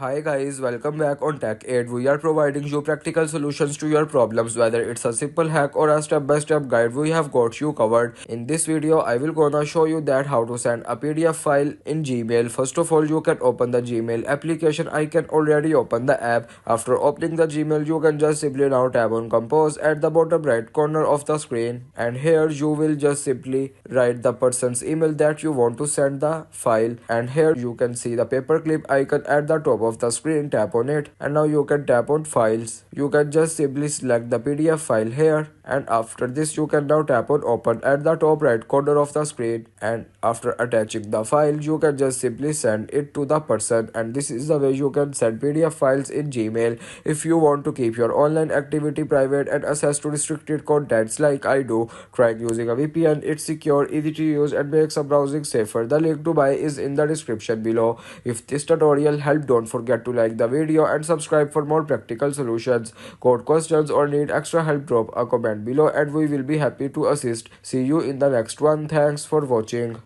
Hi guys, welcome back on Tech Aid. We are providing you practical solutions to your problems, whether it's a simple hack or a step-by-step guide. We have got you covered. In this video, I will gonna show you that how to send a PDF file in Gmail. First of all, you can open the Gmail application. I can already open the app. After opening the Gmail, you can just simply now tap on Compose at the bottom right corner of the screen, and here you will just simply write the person's email that you want to send the file, and here you can see the paperclip icon at the top of the screen. Tap on it, and now you can tap on files. You can just simply select the PDF file here, and after this you can now tap on open at the top right corner of the screen, and after attaching the file you can just simply send it to the person. And this is the way you can send PDF files in Gmail. If you want to keep your online activity private and access to restricted contents like I do, trying using a VPN. It's secure, easy to use, and makes a browsing safer. The link to buy is in the description below. If this tutorial helped, don't forget to like the video and subscribe for more practical solutions. Got questions or need extra help, drop a comment below and we will be happy to assist. See you in the next one. Thanks for watching.